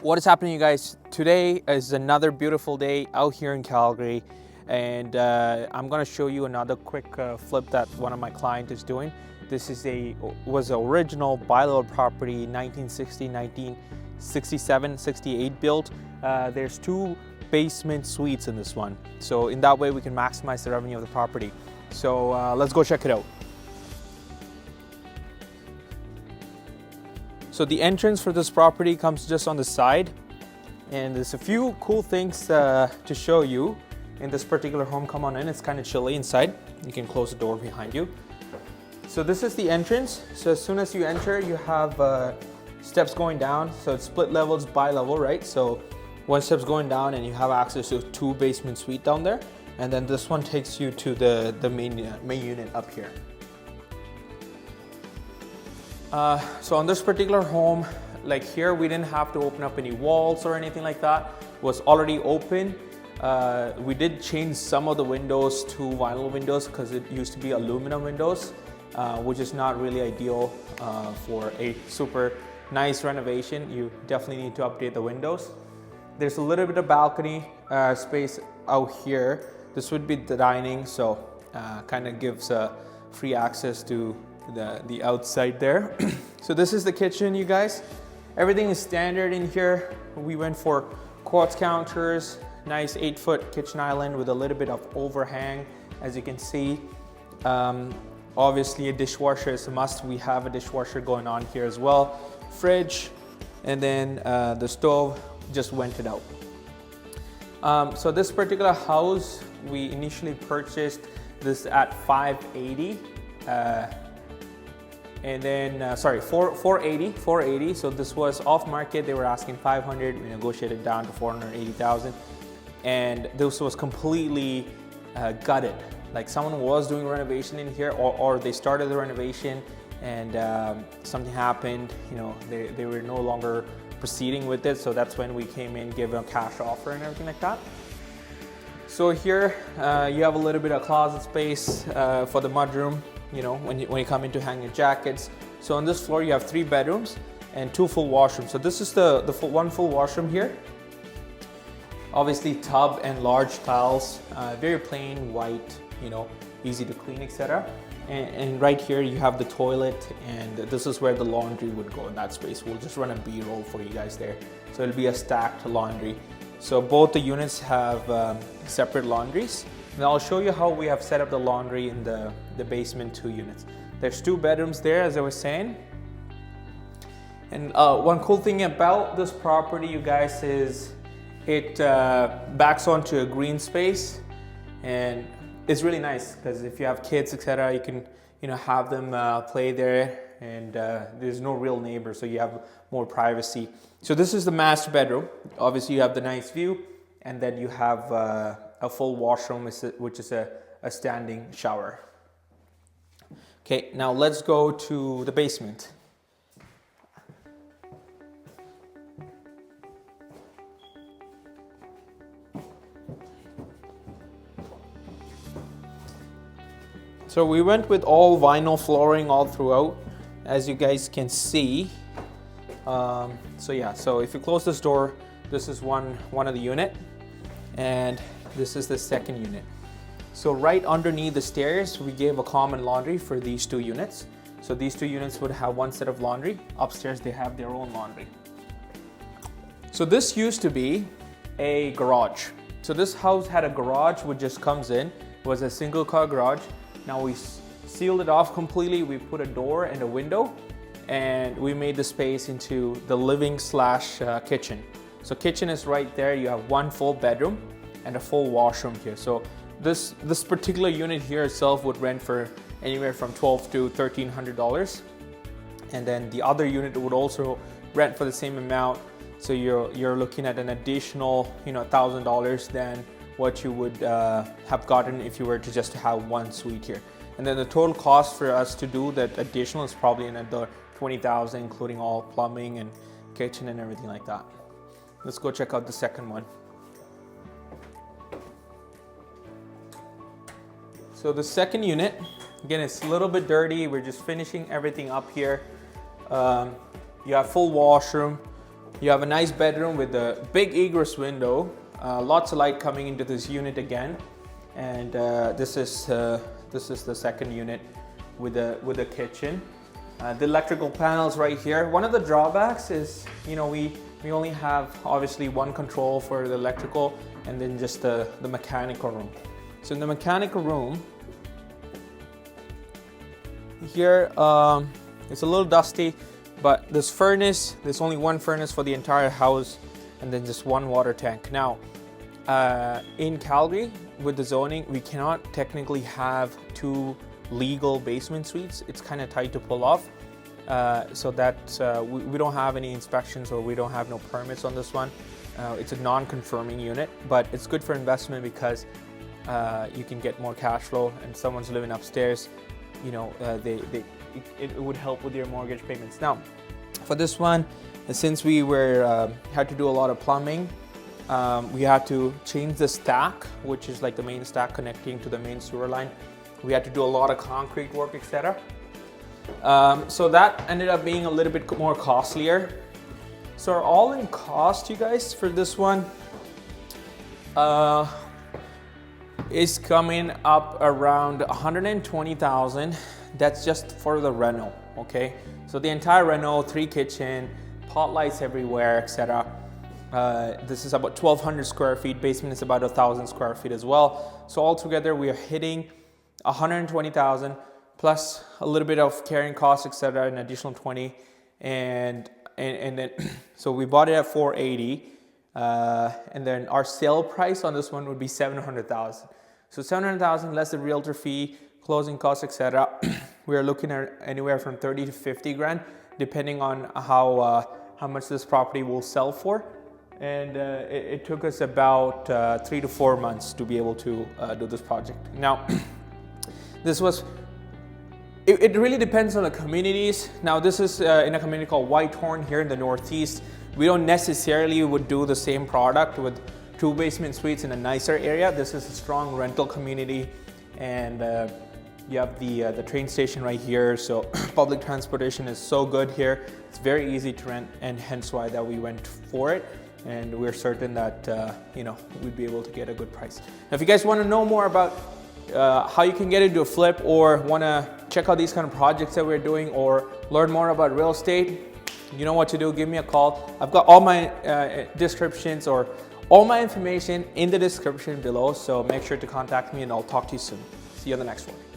What is happening, you guys? Today is another beautiful day out here in Calgary, and I'm going to show you another quick flip that one of my clients is doing. This was an original buy low property, 1960, 1967, 68 built. There's 2 basement suites in this one, so in that way we can maximize the revenue of the property. So let's go check it out. So the entrance for this property comes just on the side, and there's a few cool things to show you in this particular home. Come on in, it's kind of chilly inside. You can close the door behind you. So this is the entrance. So as soon as you enter, you have steps going down. So it's split levels, bi-level, right? So one step's going down and you have access to a 2 basement suite down there. And then this one takes you to the main unit up here. So on this particular home, like here, we didn't have to open up any walls or anything like that. It was already open. We did change some of the windows to vinyl windows because it used to be aluminum windows, which is not really ideal for a super nice renovation. You definitely need to update the windows. There's a little bit of balcony space out here. This would be the dining, so kind of gives free access to the outside there. So this is the kitchen, you guys. Everything is standard in here. We went for quartz counters, nice 8-foot kitchen island with a little bit of overhang, as you can see. Obviously a dishwasher is a must. We have a dishwasher going on here as well. Fridge, and then the stove just went it out. So this particular house, we initially purchased this at $580. And then, sorry, 480. So this was off market. They were asking 500. We negotiated down to 480,000. And this was completely gutted. Like someone was doing renovation in here, or they started the renovation and something happened. You know, they were no longer proceeding with it. So that's when we came in, gave them a cash offer and everything like that. So here you have a little bit of closet space for the mudroom. You know, when you come in to hang your jackets. So on this floor you have 3 bedrooms and 2 full washrooms. So this is the one full washroom here. Obviously tub and large tiles, very plain white, you know, easy to clean, etc. And right here you have the toilet, and this is where the laundry would go in that space. We'll just run a B-roll for you guys there. So it'll be a stacked laundry. So both the units have separate laundries. And I'll show you how we have set up the laundry in the basement 2 units. There's 2 bedrooms there, as I was saying. And one cool thing about this property, you guys, is it backs onto a green space, and it's really nice because if you have kids, etc., you can, you know, have them play there, and there's no real neighbor, so you have more privacy. So this is the master bedroom. Obviously, you have the nice view, and then you have a full washroom, which is a standing shower. Okay, now let's go to the basement. So we went with all vinyl flooring all throughout, as you guys can see. So yeah, so if you close this door, this is one of the unit, and this is the second unit. So right underneath the stairs, we gave a common laundry for these 2 units. So these 2 units would have one set of laundry. Upstairs, they have their own laundry. So this used to be a garage. So this house had a garage which just comes in. It was a single car garage. Now we sealed it off completely. We put a door and a window, and we made the space into the living / kitchen. So kitchen is right there. You have 1 full bedroom and a full washroom here. So this particular unit here itself would rent for anywhere from $1,200 to $1,300, and then the other unit would also rent for the same amount. So you're looking at an additional, you know, $1,000 than what you would have gotten if you were to just have 1 suite here. And then the total cost for us to do that additional is probably another $20,000, including all plumbing and kitchen and everything like that. Let's go check out the second one. So the second unit, again, it's a little bit dirty. We're just finishing everything up here. You have full washroom, You have a nice bedroom with a big egress window, lots of light coming into this unit again, and this is the second unit with a kitchen. The electrical panels right here. One of the drawbacks is, you know, we only have obviously one control for the electrical and then just the mechanical room. So in the mechanical room, here it's a little dusty, but this furnace, there's only one furnace for the entire house and then just one water tank. Now, in Calgary, with the zoning, we cannot technically have two legal basement suites. It's kind of tight to pull off. So that we don't have any inspections, or we don't have no permits on this one. It's a non-conforming unit, but it's good for investment because you can get more cash flow, and someone's living upstairs, you know, it would help with your mortgage payments. Now, for this one, since we had to do a lot of plumbing, we had to change the stack, which is like the main stack connecting to the main sewer line. We had to do a lot of concrete work, etc. So that ended up being a little bit more costlier. So our all-in cost, you guys, for this one is coming up around 120,000. That's just for the reno, okay? So the entire reno, 3 kitchen, pot lights everywhere, etc. This is about 1,200 square feet. Basement is about 1,000 square feet as well. So altogether, we are hitting 120,000 plus a little bit of carrying costs, etc., an additional 20, and then so we bought it at 480, and then our sale price on this one would be 700,000. So 700,000 less the realtor fee, closing costs, etc. We are looking at anywhere from 30 to 50 grand, depending on how much this property will sell for. And it took us about 3 to 4 months to be able to do this project. Now, this was. It really depends on the communities. Now, this is in a community called Whitehorn here in the Northeast. We don't necessarily would do the same product with 2 basement suites in a nicer area. This is a strong rental community, and you have the train station right here. So public transportation is so good here. It's very easy to rent, and hence why that we went for it. And we're certain that you know, we'd be able to get a good price. Now, if you guys want to know more about how you can get into a flip, or want to check out these kind of projects that we're doing, or learn more about real estate, you know what to do. Give me a call. I've got all my descriptions, or all my information in the description below, so make sure to contact me, and I'll talk to you soon. See you on the next one.